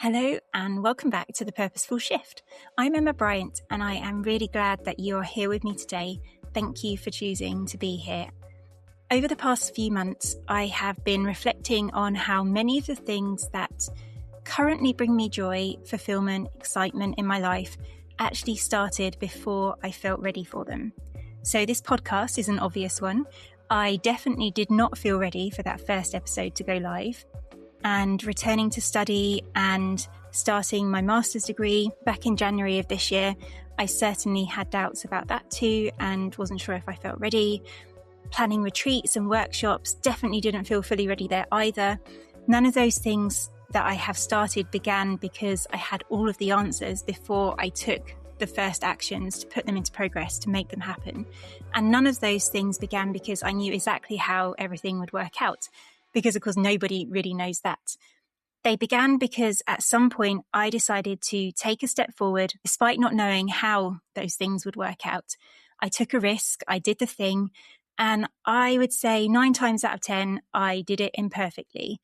Hello and welcome back to the Purposeful Shift. I'm Emma Bryant and I am really glad that you're here with me today. Thank you for choosing to be here. Over the past few months, I have been reflecting on how many of the things that currently bring me joy, fulfillment, excitement in my life actually started before I felt ready for them. So this podcast is an obvious one. I definitely did not feel ready for that first episode to go live. And returning to study and starting my master's degree back in January of this year, I certainly had doubts about that too and wasn't sure if I felt ready. Planning retreats and workshops, definitely didn't feel fully ready there either. None of those things that I have started began because I had all of the answers before I took the first actions to put them into progress, to make them happen. And none of those things began because I knew exactly how everything would work out. Because, of course, nobody really knows that. They began because at some point I decided to take a step forward despite not knowing how those things would work out. I took a risk, I did the thing, and I would say 9 times out of 10, I did it imperfectly.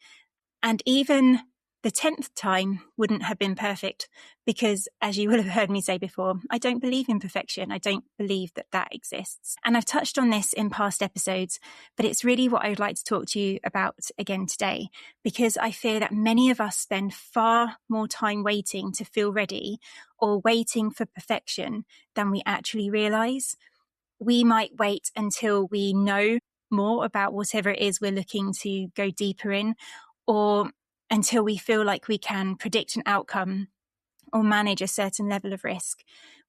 And even the 10th time wouldn't have been perfect because, as you will have heard me say before, I don't believe in perfection. I don't believe that that exists. And I've touched on this in past episodes, but it's really what I would like to talk to you about again today, because I fear that many of us spend far more time waiting to feel ready or waiting for perfection than we actually realize. We might wait until we know more about whatever it is we're looking to go deeper in, or until we feel like we can predict an outcome or manage a certain level of risk.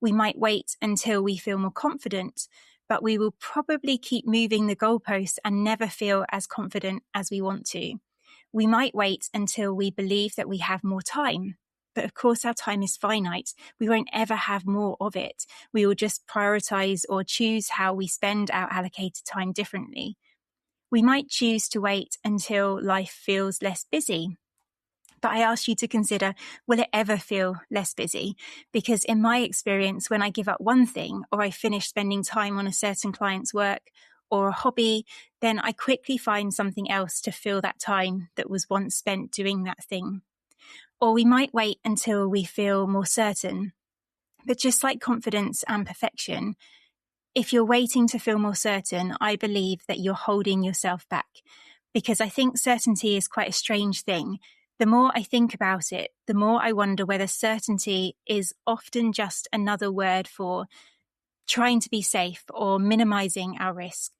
We might wait until we feel more confident, but we will probably keep moving the goalposts and never feel as confident as we want to. We might wait until we believe that we have more time, but of course our time is finite. We won't ever have more of it. We will just prioritize or choose how we spend our allocated time differently. We might choose to wait until life feels less busy. But I ask you to consider, will it ever feel less busy? Because in my experience, when I give up one thing or I finish spending time on a certain client's work or a hobby, then I quickly find something else to fill that time that was once spent doing that thing. Or we might wait until we feel more certain. But just like confidence and perfection, if you're waiting to feel more certain, I believe that you're holding yourself back, because I think certainty is quite a strange thing. The more I think about it, the more I wonder whether certainty is often just another word for trying to be safe or minimizing our risk.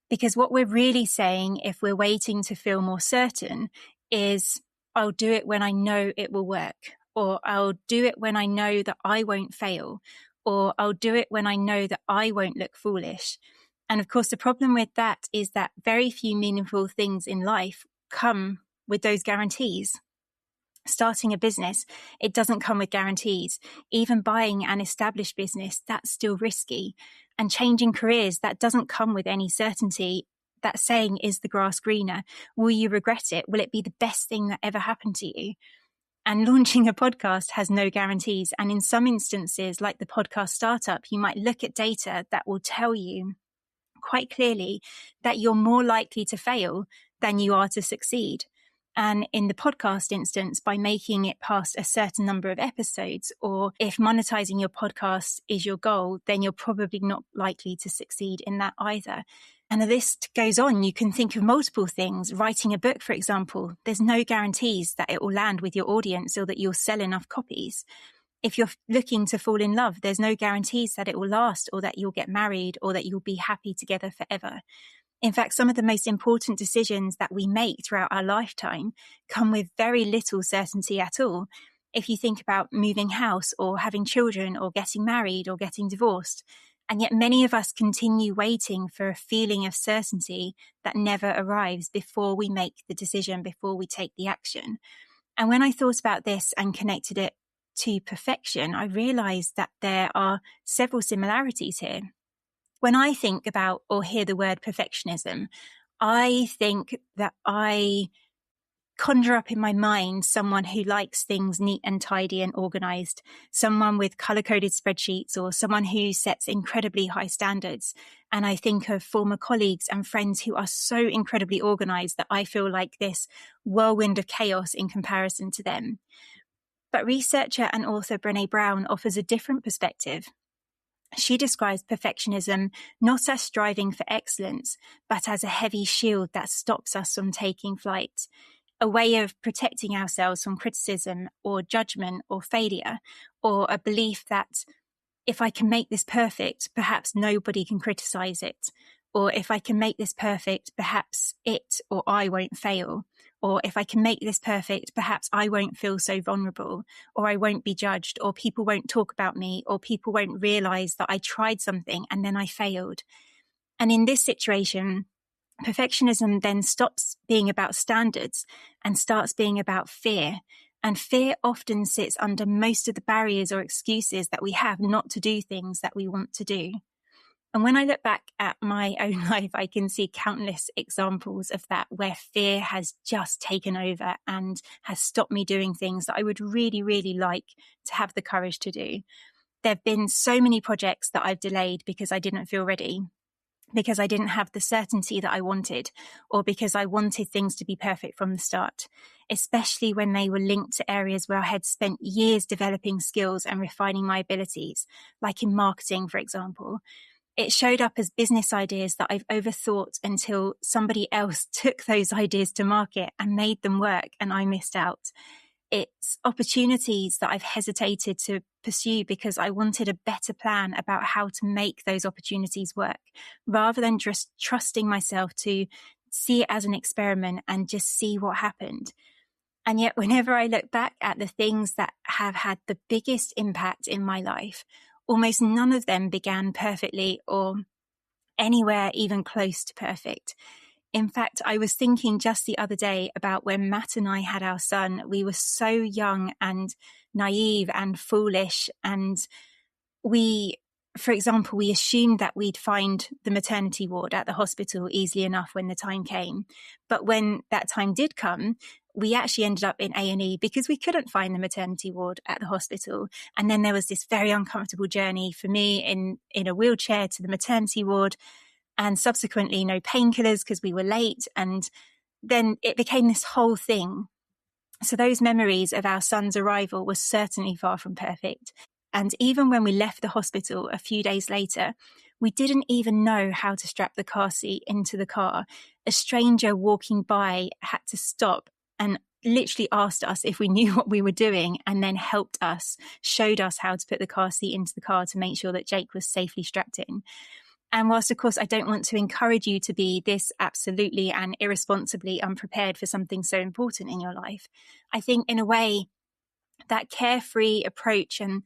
Because what we're really saying, if we're waiting to feel more certain, is I'll do it when I know it will work, or I'll do it when I know that I won't fail, or I'll do it when I know that I won't look foolish. And of course, the problem with that is that very few meaningful things in life come with those guarantees. Starting a business, it doesn't come with guarantees. Even buying an established business, that's still risky. And changing careers, that doesn't come with any certainty. That saying, is the grass greener? Will you regret it? Will it be the best thing that ever happened to you? And launching a podcast has no guarantees. And in some instances, like the podcast startup, you might look at data that will tell you quite clearly that you're more likely to fail than you are to succeed. And in the podcast instance, by making it past a certain number of episodes, or if monetizing your podcast is your goal, then you're probably not likely to succeed in that either. And the list goes on. You can think of multiple things. Writing a book, for example, there's no guarantees that it will land with your audience or that you'll sell enough copies. If you're looking to fall in love, there's no guarantees that it will last or that you'll get married or that you'll be happy together forever. In fact, some of the most important decisions that we make throughout our lifetime come with very little certainty at all. If you think about moving house or having children or getting married or getting divorced, and yet many of us continue waiting for a feeling of certainty that never arrives before we make the decision, before we take the action. And when I thought about this and connected it to perfection, I realized that there are several similarities here. When I think about or hear the word perfectionism, I think that I conjure up in my mind someone who likes things neat and tidy and organized, someone with color-coded spreadsheets, or someone who sets incredibly high standards. And I think of former colleagues and friends who are so incredibly organized that I feel like this whirlwind of chaos in comparison to them. But researcher and author Brené Brown offers a different perspective. She describes perfectionism not as striving for excellence, but as a heavy shield that stops us from taking flight, a way of protecting ourselves from criticism or judgment or failure, or a belief that if I can make this perfect, perhaps nobody can criticize it. Or if I can make this perfect, perhaps it or I won't fail. Or if I can make this perfect, perhaps I won't feel so vulnerable, or I won't be judged, or people won't talk about me, or people won't realize that I tried something and then I failed. And in this situation, perfectionism then stops being about standards and starts being about fear. And fear often sits under most of the barriers or excuses that we have not to do things that we want to do. And when I look back at my own life, I can see countless examples of that, where fear has just taken over and has stopped me doing things that I would really, really like to have the courage to do. There have been so many projects that I've delayed because I didn't feel ready, because I didn't have the certainty that I wanted, or because I wanted things to be perfect from the start, especially when they were linked to areas where I had spent years developing skills and refining my abilities, like in marketing, for example. It showed up as business ideas that I've overthought until somebody else took those ideas to market and made them work, and I missed out. It's opportunities that I've hesitated to pursue because I wanted a better plan about how to make those opportunities work, rather than just trusting myself to see it as an experiment and just see what happened. And yet, whenever I look back at the things that have had the biggest impact in my life, almost none of them began perfectly or anywhere even close to perfect. In fact, I was thinking just the other day about when Matt and I had our son. We were so young and naive and foolish. And for example, we assumed that we'd find the maternity ward at the hospital easily enough when the time came. But when that time did come, we actually ended up in A&E because we couldn't find the maternity ward at the hospital. And then there was this very uncomfortable journey for me in a wheelchair to the maternity ward, and subsequently no painkillers because we were late. And then it became this whole thing. So those memories of our son's arrival were certainly far from perfect. And even when we left the hospital a few days later, we didn't even know how to strap the car seat into the car. A stranger walking by had to stop and literally asked us if we knew what we were doing, and then helped us, showed us how to put the car seat into the car to make sure that Jake was safely strapped in. And whilst, of course, I don't want to encourage you to be this absolutely and irresponsibly unprepared for something so important in your life, I think in a way that carefree approach and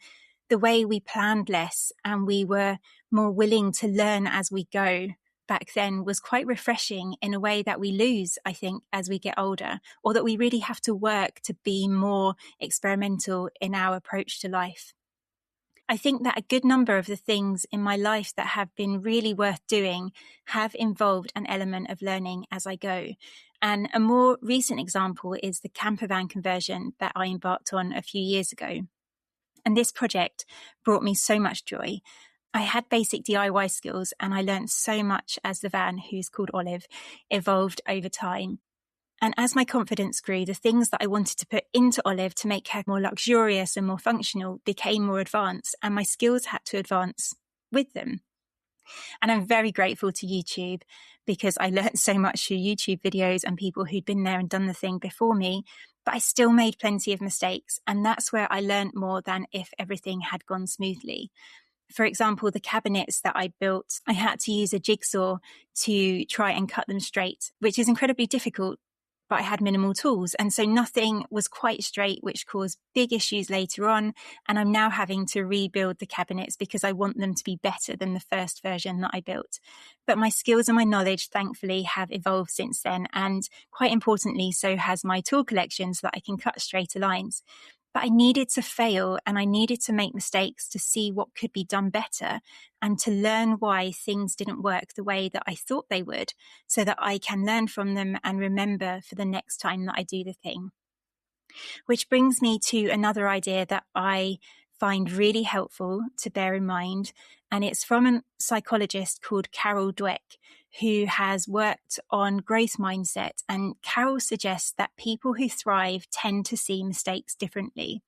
the way we planned less and we were more willing to learn as we go back then was quite refreshing, in a way that we lose, I think, as we get older, or that we really have to work to be more experimental in our approach to life. I think that a good number of the things in my life that have been really worth doing have involved an element of learning as I go. And a more recent example is the campervan conversion that I embarked on a few years ago. And this project brought me so much joy. I had basic DIY skills, and I learned so much as the van, who's called Olive, evolved over time. And as my confidence grew, the things that I wanted to put into Olive to make her more luxurious and more functional became more advanced, and my skills had to advance with them. And I'm very grateful to YouTube, because I learned so much through YouTube videos and people who'd been there and done the thing before me, but I still made plenty of mistakes. And that's where I learned more than if everything had gone smoothly. For example, the cabinets that I built, I had to use a jigsaw to try and cut them straight, which is incredibly difficult, but I had minimal tools. And so nothing was quite straight, which caused big issues later on. And I'm now having to rebuild the cabinets because I want them to be better than the first version that I built. But my skills and my knowledge, thankfully, have evolved since then. And quite importantly, so has my tool collection, so that I can cut straighter lines. But I needed to fail, and I needed to make mistakes to see what could be done better, and to learn why things didn't work the way that I thought they would, so that I can learn from them and remember for the next time that I do the thing. Which brings me to another idea that I find really helpful to bear in mind, and it's from a psychologist called Carol Dweck, who has worked on growth mindset. And Carol suggests that people who thrive tend to see mistakes differently.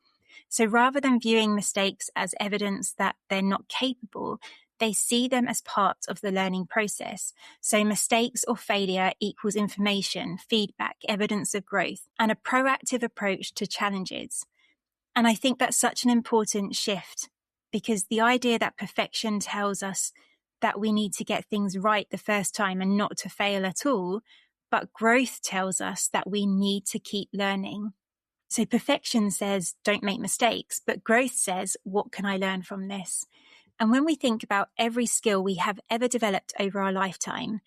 So rather than viewing mistakes as evidence that they're not capable, they see them as part of the learning process. So mistakes or failure equals information, feedback, evidence of growth, and a proactive approach to challenges. And I think that's such an important shift, because the idea that perfection tells us that we need to get things right the first time and not to fail at all, but growth tells us that we need to keep learning. So perfection says, don't make mistakes, but growth says, what can I learn from this? And when we think about every skill we have ever developed over our lifetime,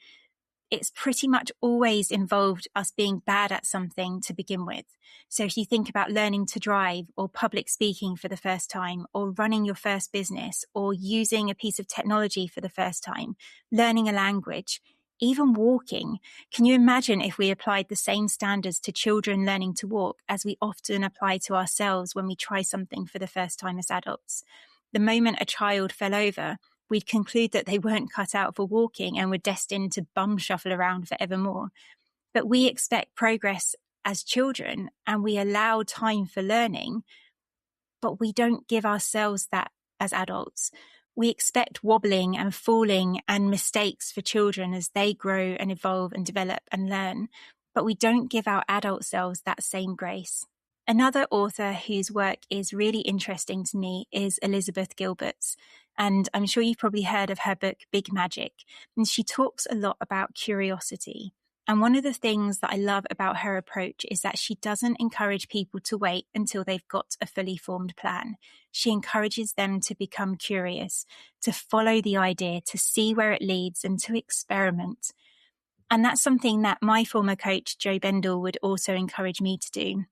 it's pretty much always involved us being bad at something to begin with. So if you think about learning to drive, or public speaking for the first time, or running your first business, or using a piece of technology for the first time, learning a language, even walking, can you imagine if we applied the same standards to children learning to walk as we often apply to ourselves when we try something for the first time as adults? The moment a child fell over, we'd conclude that they weren't cut out for walking and were destined to bum shuffle around forevermore. But we expect progress as children, and we allow time for learning, but we don't give ourselves that as adults. We expect wobbling and falling and mistakes for children as they grow and evolve and develop and learn, but we don't give our adult selves that same grace. Another author whose work is really interesting to me is Elizabeth Gilbert's, and I'm sure you've probably heard of her book, Big Magic, and she talks a lot about curiosity. And one of the things that I love about her approach is that she doesn't encourage people to wait until they've got a fully formed plan. She encourages them to become curious, to follow the idea, to see where it leads, and to experiment. And that's something that my former coach, Joe Bendel, would also encourage me to do.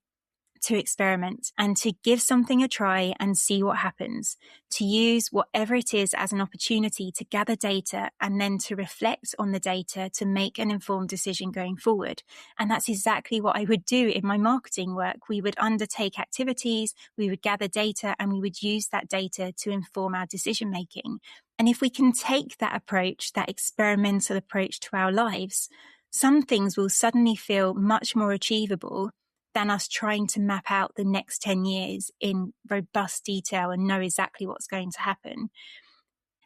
To experiment and to give something a try and see what happens, to use whatever it is as an opportunity to gather data and then to reflect on the data to make an informed decision going forward. And that's exactly what I would do in my marketing work. We would undertake activities, we would gather data, and we would use that data to inform our decision making. And if we can take that approach, that experimental approach to our lives, some things will suddenly feel much more achievable than us trying to map out the next 10 years in robust detail and know exactly what's going to happen.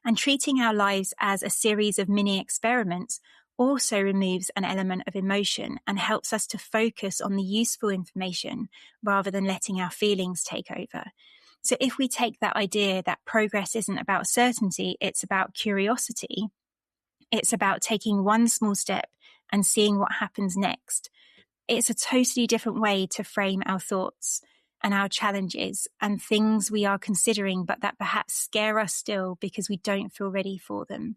And treating our lives as a series of mini experiments also removes an element of emotion and helps us to focus on the useful information rather than letting our feelings take over. So if we take that idea that progress isn't about certainty, it's about curiosity, it's about taking one small step and seeing what happens next. It's a totally different way to frame our thoughts and our challenges and things we are considering, but that perhaps scare us still because we don't feel ready for them.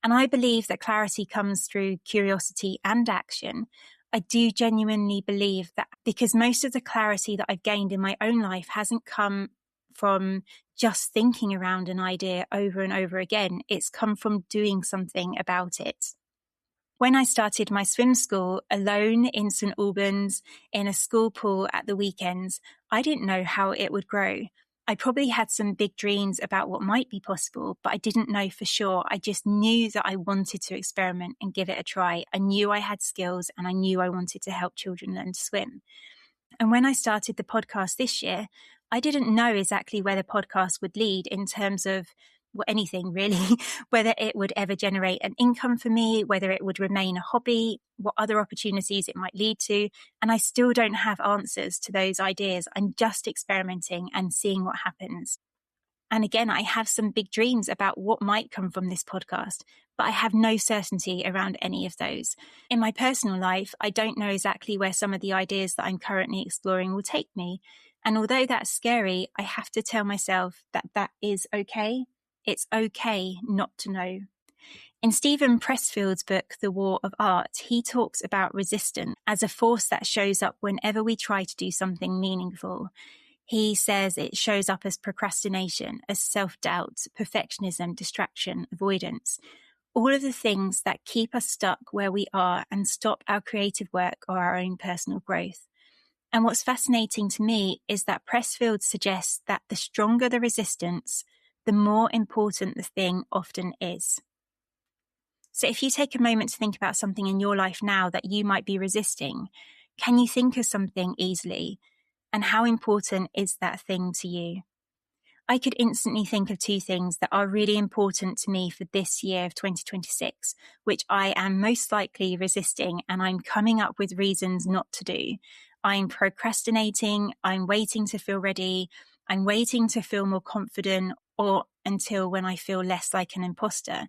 And I believe that clarity comes through curiosity and action. I do genuinely believe that, because most of the clarity that I've gained in my own life hasn't come from just thinking around an idea over and over again. It's come from doing something about it. When I started my swim school alone in St Albans in a school pool at the weekends, I didn't know how it would grow. I probably had some big dreams about what might be possible, but I didn't know for sure. I just knew that I wanted to experiment and give it a try. I knew I had skills and I knew I wanted to help children learn to swim. And when I started the podcast this year, I didn't know exactly where the podcast would lead in terms of anything really, whether it would ever generate an income for me, whether it would remain a hobby, what other opportunities it might lead to. And I still don't have answers to those ideas. I'm just experimenting and seeing what happens. And again, I have some big dreams about what might come from this podcast, but I have no certainty around any of those. In my personal life, I don't know exactly where some of the ideas that I'm currently exploring will take me. And although that's scary, I have to tell myself that that is okay. It's okay not to know. In Steven Pressfield's book, The War of Art, he talks about resistance as a force that shows up whenever we try to do something meaningful. He says it shows up as procrastination, as self-doubt, perfectionism, distraction, avoidance, all of the things that keep us stuck where we are and stop our creative work or our own personal growth. And what's fascinating to me is that Pressfield suggests that the stronger the resistance, the more important the thing often is. So if you take a moment to think about something in your life now that you might be resisting, can you think of something easily? And how important is that thing to you? I could instantly think of 2 things that are really important to me for this year of 2026, which I am most likely resisting, and I'm coming up with reasons not to do. I'm procrastinating, I'm waiting to feel ready, I'm waiting to feel more confident, or until when I feel less like an imposter.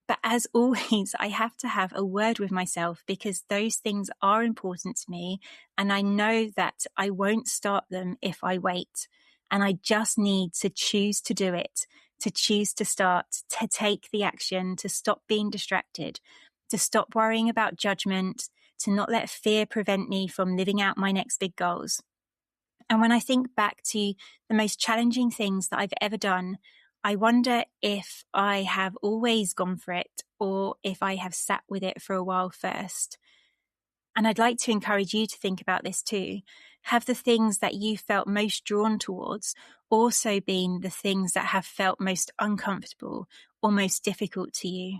But as always, I have to have a word with myself because those things are important to me. And I know that I won't start them if I wait. And I just need to choose to do it, to choose to start, to take the action, to stop being distracted, to stop worrying about judgment, to not let fear prevent me from living out my next big goals. And when I think back to the most challenging things that I've ever done, I wonder if I have always gone for it or if I have sat with it for a while first. And I'd like to encourage you to think about this too. Have the things that you felt most drawn towards also been the things that have felt most uncomfortable or most difficult to you?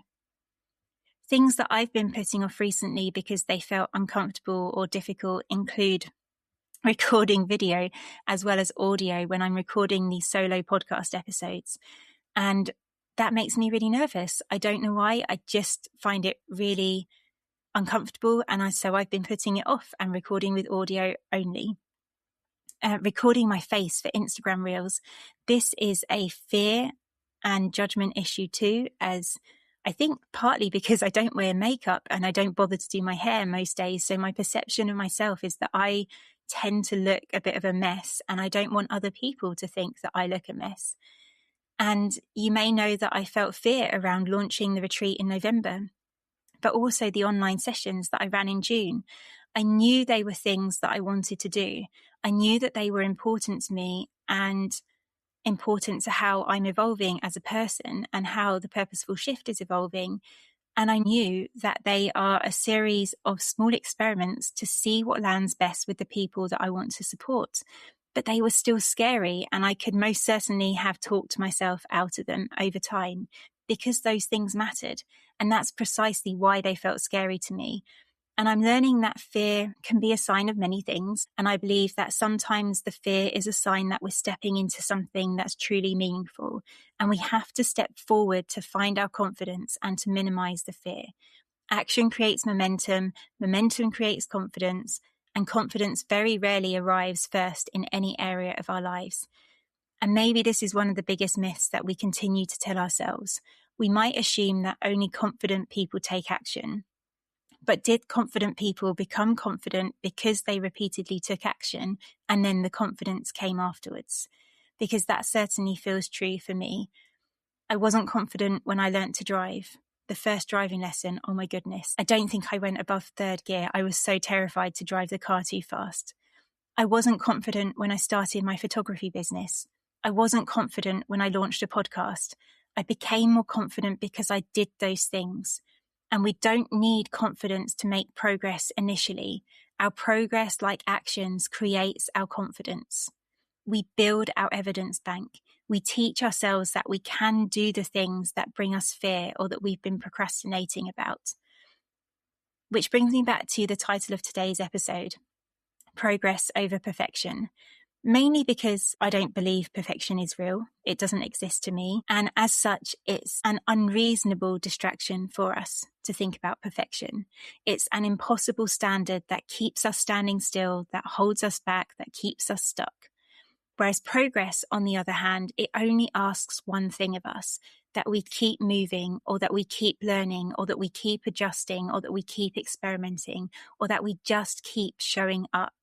Things that I've been putting off recently because they felt uncomfortable or difficult include recording video as well as audio when I'm recording these solo podcast episodes. And that makes me really nervous. I don't know why. I just find it really uncomfortable. And so I've been putting it off and recording with audio only. Recording my face for Instagram Reels. This is a fear and judgment issue too, as I think partly because I don't wear makeup and I don't bother to do my hair most days. So my perception of myself is that I tend to look a bit of a mess, and I don't want other people to think that I look a mess. And you may know that I felt fear around launching the retreat in November, but also the online sessions that I ran in June. I knew they were things that I wanted to do. I knew that they were important to me and important to how I'm evolving as a person and how the Purposeful Shift is evolving. And I knew that they are a series of small experiments to see what lands best with the people that I want to support. But they were still scary, and I could most certainly have talked myself out of them over time because those things mattered. And that's precisely why they felt scary to me. And I'm learning that fear can be a sign of many things. And I believe that sometimes the fear is a sign that we're stepping into something that's truly meaningful. And we have to step forward to find our confidence and to minimize the fear. Action creates momentum, momentum creates confidence, and confidence very rarely arrives first in any area of our lives. And maybe this is one of the biggest myths that we continue to tell ourselves. We might assume that only confident people take action. But did confident people become confident because they repeatedly took action and then the confidence came afterwards? Because that certainly feels true for me. I wasn't confident when I learnt to drive. The first driving lesson, oh my goodness. I don't think I went above 3rd gear. I was so terrified to drive the car too fast. I wasn't confident when I started my photography business. I wasn't confident when I launched a podcast. I became more confident because I did those things. And we don't need confidence to make progress initially. Our progress, like actions, creates our confidence. We build our evidence bank. We teach ourselves that we can do the things that bring us fear or that we've been procrastinating about. Which brings me back to the title of today's episode, Progress over Perfection. Mainly because I don't believe perfection is real. It doesn't exist to me. And as such, it's an unreasonable distraction for us to think about perfection. It's an impossible standard that keeps us standing still, that holds us back, that keeps us stuck. Whereas progress, on the other hand, it only asks one thing of us, that we keep moving, or that we keep learning, or that we keep adjusting, or that we keep experimenting, or that we just keep showing up.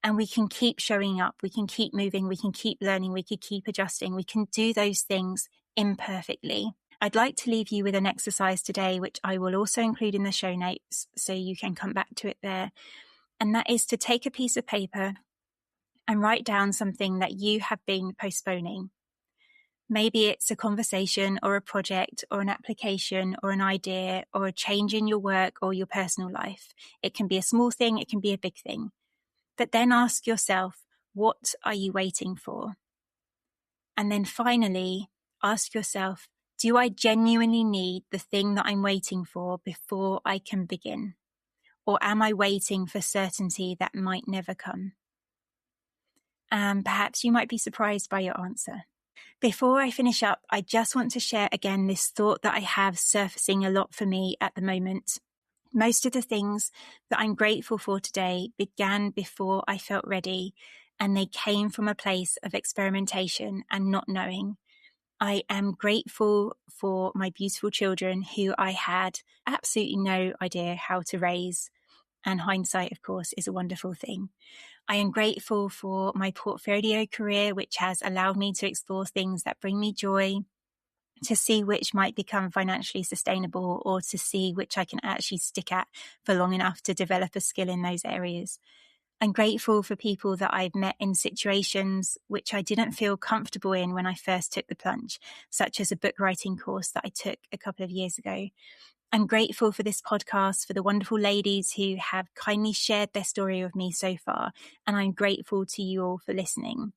And we can keep showing up, we can keep moving, we can keep learning, we can keep adjusting, we can do those things imperfectly. I'd like to leave you with an exercise today, which I will also include in the show notes, so you can come back to it there. And that is to take a piece of paper and write down something that you have been postponing. Maybe it's a conversation or a project or an application or an idea or a change in your work or your personal life. It can be a small thing, it can be a big thing. But then ask yourself, what are you waiting for? And then finally, ask yourself, do I genuinely need the thing that I'm waiting for before I can begin? Or am I waiting for certainty that might never come? and perhaps you might be surprised by your answer. Before I finish up, I just want to share again this thought that I have surfacing a lot for me at the moment. Most of the things that I'm grateful for today began before I felt ready, and they came from a place of experimentation and not knowing. I am grateful for my beautiful children who I had absolutely no idea how to raise. And hindsight, of course, is a wonderful thing. I am grateful for my portfolio career, which has allowed me to explore things that bring me joy, to see which might become financially sustainable, or to see which I can actually stick at for long enough to develop a skill in those areas. I'm grateful for people that I've met in situations which I didn't feel comfortable in when I first took the plunge, such as a book writing course that I took a couple of years ago. I'm grateful for this podcast, for the wonderful ladies who have kindly shared their story with me so far, and I'm grateful to you all for listening.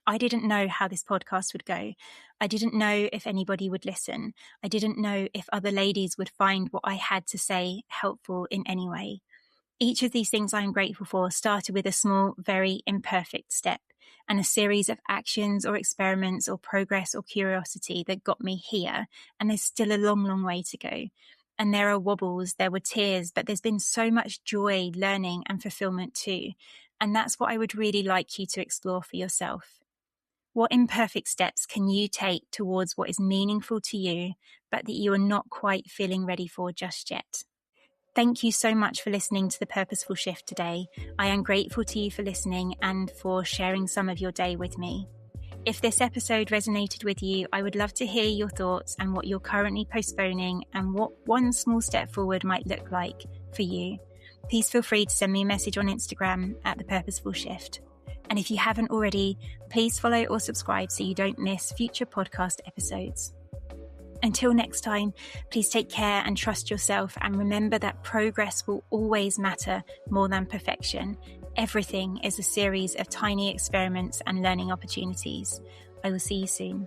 I didn't know how this podcast would go. I didn't know if anybody would listen. I didn't know if other ladies would find what I had to say helpful in any way. Each of these things I'm grateful for started with a small, very imperfect step and a series of actions or experiments or progress or curiosity that got me here. And there's still a long, long way to go. And there are wobbles, there were tears, but there's been so much joy, learning and fulfillment too. And that's what I would really like you to explore for yourself. What imperfect steps can you take towards what is meaningful to you, but that you are not quite feeling ready for just yet? Thank you so much for listening to the Purposeful Shift today. I am grateful to you for listening and for sharing some of your day with me. If this episode resonated with you, I would love to hear your thoughts and what you're currently postponing and what one small step forward might look like for you. Please feel free to send me a message on Instagram at The Purposeful Shift. And if you haven't already, please follow or subscribe so you don't miss future podcast episodes. Until next time, please take care and trust yourself, and remember that progress will always matter more than perfection. Everything is a series of tiny experiments and learning opportunities. I will see you soon.